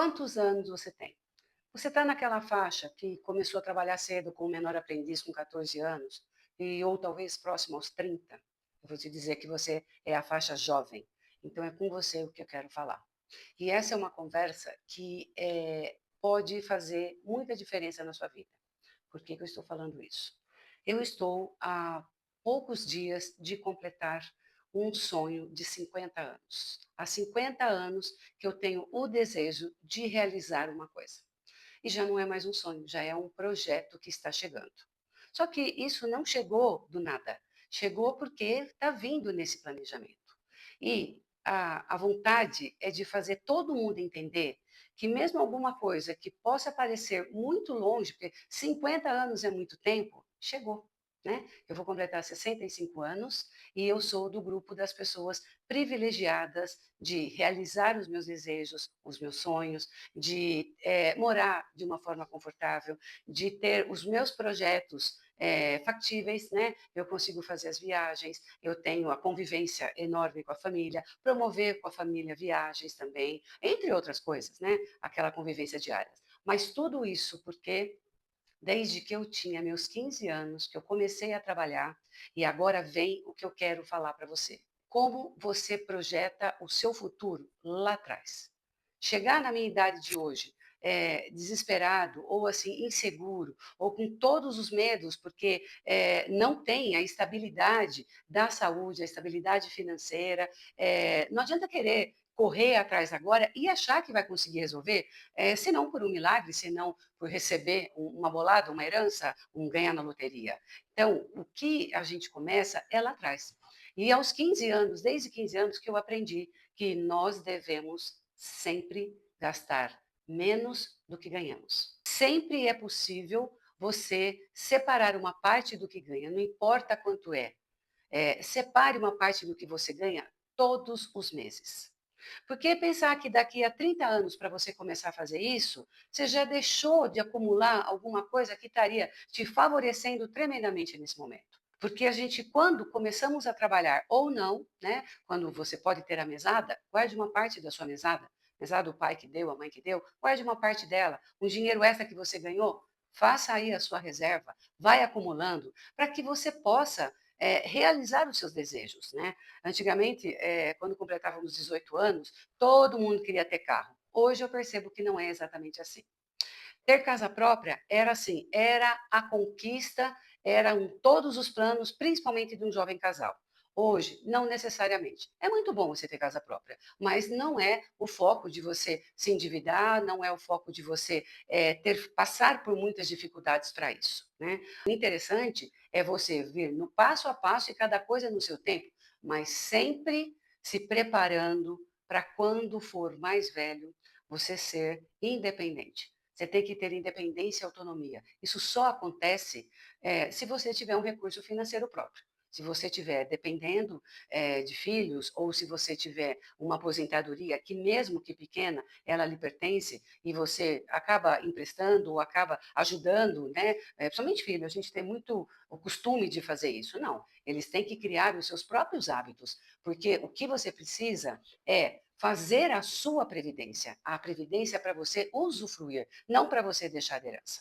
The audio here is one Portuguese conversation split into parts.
Quantos anos você tem? Você está naquela faixa que começou a trabalhar cedo com o menor aprendiz com 14 anos, ou talvez próximo aos 30. Eu vou te dizer que você é a faixa jovem. Então é com você o que eu quero falar. E essa é uma conversa que pode fazer muita diferença na sua vida. Por que que eu estou falando isso? Eu estou há poucos dias de completar um sonho de 50 anos. Há 50 anos que eu tenho o desejo de realizar uma coisa. E já não é mais um sonho, já é um projeto que está chegando. Só que isso não chegou do nada. Chegou porque está vindo nesse planejamento. E a vontade é de fazer todo mundo entender que mesmo alguma coisa que possa parecer muito longe, porque 50 anos é muito tempo, chegou. Né? Eu vou completar 65 anos e eu sou do grupo das pessoas privilegiadas de realizar os meus desejos, os meus sonhos, de morar de uma forma confortável, de ter os meus projetos factíveis, né? Eu consigo fazer as viagens, eu tenho a convivência enorme com a família, promover com a família viagens também, entre outras coisas, né? Aquela convivência diária. Mas tudo isso porque desde que eu tinha meus 15 anos, que eu comecei a trabalhar, e agora vem o que eu quero falar para você. Como você projeta o seu futuro lá atrás? Chegar na minha idade de hoje, desesperado, ou assim, inseguro, ou com todos os medos, porque não tem a estabilidade da saúde, a estabilidade financeira, não adianta querer correr atrás agora e achar que vai conseguir resolver, se não por um milagre, se não por receber uma bolada, uma herança, um ganhar na loteria. Então, o que a gente começa é lá atrás. E aos 15 anos, desde 15 anos que eu aprendi que nós devemos sempre gastar menos do que ganhamos. Sempre é possível você separar uma parte do que ganha, não importa quanto é. Separe uma parte do que você ganha todos os meses. Porque pensar que daqui a 30 anos para você começar a fazer isso, você já deixou de acumular alguma coisa que estaria te favorecendo tremendamente nesse momento. Porque a gente, quando começamos a trabalhar ou não, né, quando você pode ter a mesada, guarde uma parte da sua mesada. Mesada o pai que deu, a mãe que deu, guarde uma parte dela. Um dinheiro extra que você ganhou, faça aí a sua reserva, vai acumulando, para que você possa realizar os seus desejos, né? Antigamente, quando completávamos 18 anos, todo mundo queria ter carro. Hoje eu percebo que não é exatamente assim. Ter casa própria era assim, era a conquista, eram todos os planos, principalmente de um jovem casal. Hoje, não necessariamente. É muito bom você ter casa própria, mas não é o foco de você se endividar, não é o foco de você passar por muitas dificuldades para isso. Né? O interessante é você vir no passo a passo e cada coisa no seu tempo, mas sempre se preparando para quando for mais velho, você ser independente. Você tem que ter independência e autonomia. Isso só acontece se você tiver um recurso financeiro próprio. Se você estiver dependendo de filhos, ou se você tiver uma aposentadoria que, mesmo que pequena, ela lhe pertence e você acaba emprestando ou acaba ajudando, né? Principalmente filhos, a gente tem muito o costume de fazer isso. Não, eles têm que criar os seus próprios hábitos, porque o que você precisa é fazer a sua previdência. A previdência é para você usufruir, não para você deixar de herança.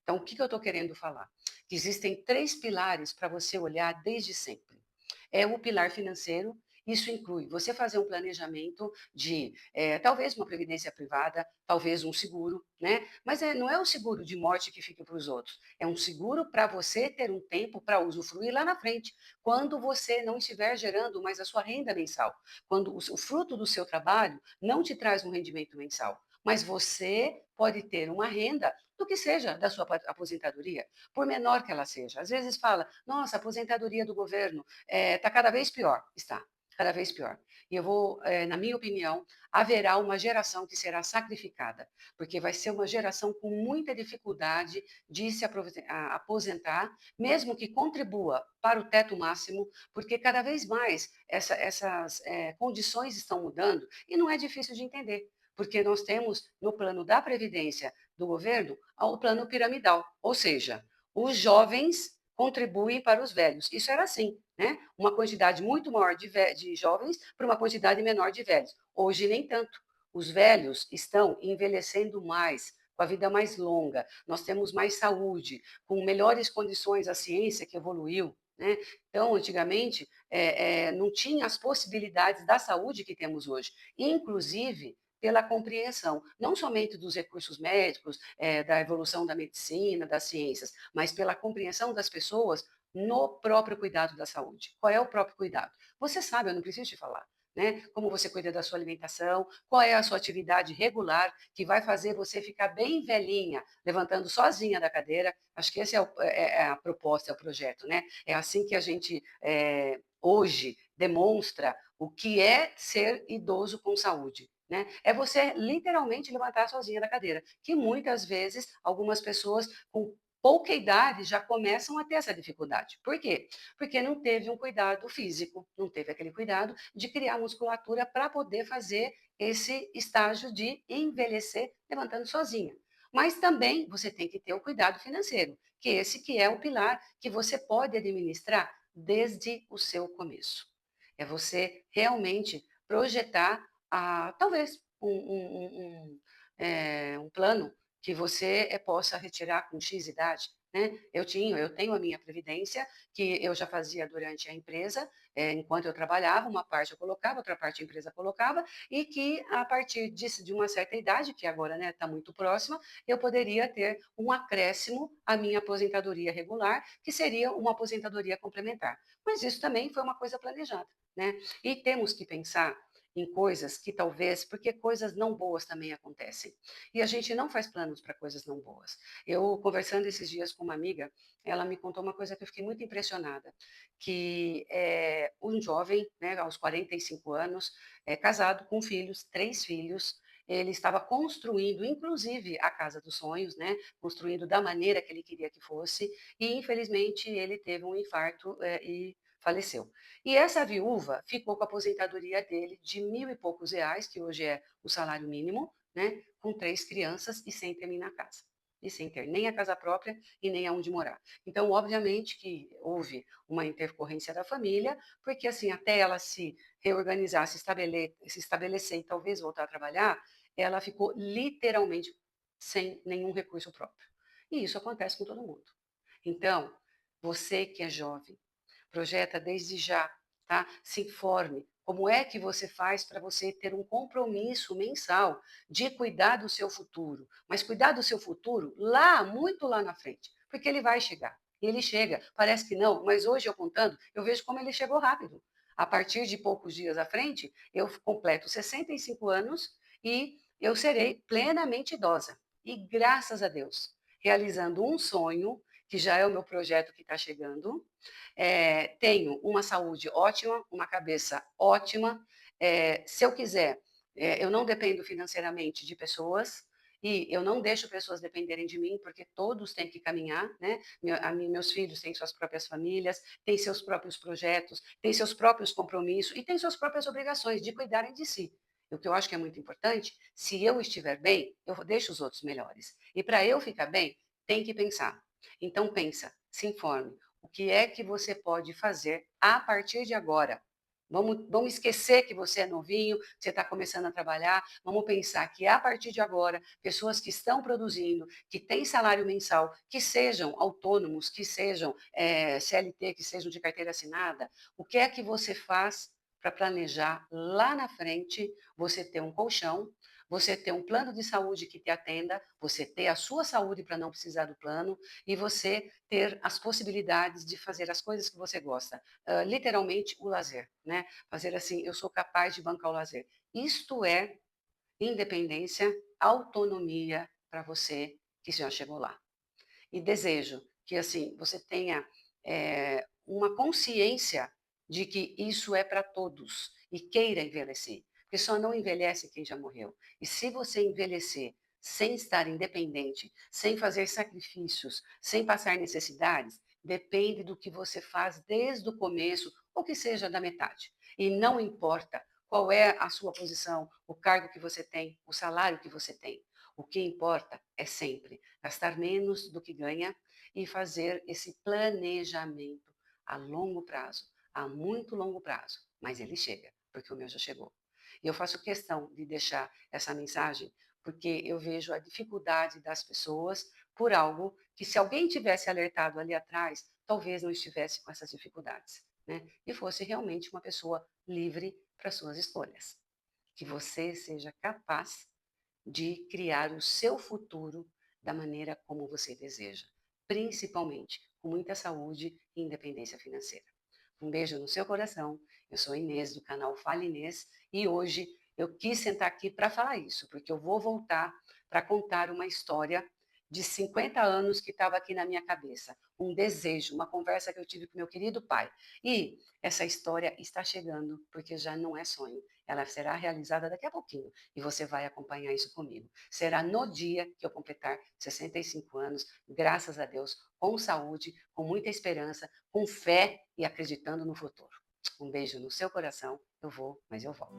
Então, o que eu estou querendo falar? Que existem três pilares para você olhar desde sempre. É o pilar financeiro, isso inclui você fazer um planejamento de talvez uma previdência privada, talvez um seguro, né? Mas não é o seguro de morte que fica para os outros. É um seguro para você ter um tempo para usufruir lá na frente, quando você não estiver gerando mais a sua renda mensal, quando o fruto do seu trabalho não te traz um rendimento mensal. Mas você pode ter uma renda do que seja da sua aposentadoria, por menor que ela seja. Às vezes fala, nossa, a aposentadoria do governo está cada vez pior. Está cada vez pior. E eu vou, na minha opinião, haverá uma geração que será sacrificada, porque vai ser uma geração com muita dificuldade de se aposentar, mesmo que contribua para o teto máximo, porque cada vez mais essas condições estão mudando e não é difícil de entender. Porque nós temos no plano da Previdência do governo o plano piramidal, ou seja, os jovens contribuem para os velhos. Isso era assim, né? Uma quantidade muito maior de jovens para uma quantidade menor de velhos. Hoje, nem tanto. Os velhos estão envelhecendo mais, com a vida mais longa, nós temos mais saúde, com melhores condições, a ciência que evoluiu, né? Então, antigamente, não tinha as possibilidades da saúde que temos hoje, inclusive pela compreensão, não somente dos recursos médicos, da evolução da medicina, das ciências, mas pela compreensão das pessoas no próprio cuidado da saúde. Qual é o próprio cuidado? Você sabe, eu não preciso te falar. Né? Como você cuida da sua alimentação, qual é a sua atividade regular que vai fazer você ficar bem velhinha, levantando sozinha da cadeira. Acho que essa é a proposta, é o projeto, né? É assim que a gente hoje demonstra o que é ser idoso com saúde. Né? É você literalmente levantar sozinha da cadeira, que muitas vezes algumas pessoas com pouca idade já começam a ter essa dificuldade. Por quê? Porque não teve um cuidado físico, não teve aquele cuidado de criar musculatura para poder fazer esse estágio de envelhecer levantando sozinha. Mas também você tem que ter o cuidado financeiro, que esse que é o pilar que você pode administrar desde o seu começo. É você realmente projetar talvez um plano que você possa retirar com X idade. Né? Eu tenho a minha previdência, que eu já fazia durante a empresa, enquanto eu trabalhava, uma parte eu colocava, outra parte a empresa colocava, e que a partir de uma certa idade, que agora está muito próxima, eu poderia ter um acréscimo à minha aposentadoria regular, que seria uma aposentadoria complementar. Mas isso também foi uma coisa planejada. Né? E temos que pensar em coisas que talvez, porque coisas não boas também acontecem. E a gente não faz planos para coisas não boas. Eu, conversando esses dias com uma amiga, ela me contou uma coisa que eu fiquei muito impressionada, que um jovem, né, aos 45 anos, casado com filhos, 3 filhos, ele estava construindo, inclusive, a casa dos sonhos, né, construindo da maneira que ele queria que fosse, e infelizmente ele teve um infarto e faleceu. E essa viúva ficou com a aposentadoria dele de 1.000 e poucos reais, que hoje é o salário mínimo, né, com 3 crianças e sem terminar a casa. E sem ter nem a casa própria e nem aonde morar. Então, obviamente que houve uma intercorrência da família, porque assim, até ela se reorganizar, se estabelecer e talvez voltar a trabalhar, ela ficou literalmente sem nenhum recurso próprio. E isso acontece com todo mundo. Então, você que é jovem, projeta desde já, tá? Se informe. Como é que você faz para você ter um compromisso mensal de cuidar do seu futuro? Mas cuidar do seu futuro lá, muito lá na frente, porque ele vai chegar. E ele chega, parece que não, mas hoje eu contando, eu vejo como ele chegou rápido. A partir de poucos dias à frente, eu completo 65 anos e eu serei plenamente idosa. E graças a Deus, realizando um sonho, que já é o meu projeto que está chegando, tenho uma saúde ótima, uma cabeça ótima. Se eu quiser, eu não dependo financeiramente de pessoas e eu não deixo pessoas dependerem de mim, porque todos têm que caminhar, né? Meus filhos têm suas próprias famílias, têm seus próprios projetos, têm seus próprios compromissos e têm suas próprias obrigações de cuidarem de si. O que eu acho que é muito importante, se eu estiver bem, eu deixo os outros melhores. E para eu ficar bem, tem que pensar. Então pensa, se informe, o que é que você pode fazer a partir de agora? Vamos esquecer que você é novinho, você está começando a trabalhar. Vamos pensar que a partir de agora, pessoas que estão produzindo, que têm salário mensal, que sejam autônomos, que sejam CLT, que sejam de carteira assinada, o que é que você faz para planejar lá na frente você ter um colchão, você ter um plano de saúde que te atenda, você ter a sua saúde para não precisar do plano e você ter as possibilidades de fazer as coisas que você gosta. Literalmente, o lazer, né? Fazer assim, eu sou capaz de bancar o lazer. Isto é independência, autonomia para você que já chegou lá. E desejo que assim você tenha uma consciência de que isso é para todos e queira envelhecer, porque só não envelhece quem já morreu. E se você envelhecer sem estar independente, sem fazer sacrifícios, sem passar necessidades, depende do que você faz desde o começo ou que seja da metade. E não importa qual é a sua posição, o cargo que você tem, o salário que você tem. O que importa é sempre gastar menos do que ganha e fazer esse planejamento a longo prazo, a muito longo prazo. Mas ele chega, porque o meu já chegou. E eu faço questão de deixar essa mensagem, porque eu vejo a dificuldade das pessoas por algo que, se alguém tivesse alertado ali atrás, talvez não estivesse com essas dificuldades, né? E fosse realmente uma pessoa livre para suas escolhas. Que você seja capaz de criar o seu futuro da maneira como você deseja, principalmente com muita saúde e independência financeira. Um beijo no seu coração. Eu sou Inês, do canal Fala Inês, e hoje eu quis sentar aqui para falar isso, porque eu vou voltar para contar uma história de 50 anos que estava aqui na minha cabeça, um desejo, uma conversa que eu tive com meu querido pai. E essa história está chegando, porque já não é sonho, ela será realizada daqui a pouquinho, e você vai acompanhar isso comigo. Será no dia que eu completar 65 anos, graças a Deus, com saúde, com muita esperança, com fé e acreditando no futuro. Um beijo no seu coração. Eu vou, mas eu volto.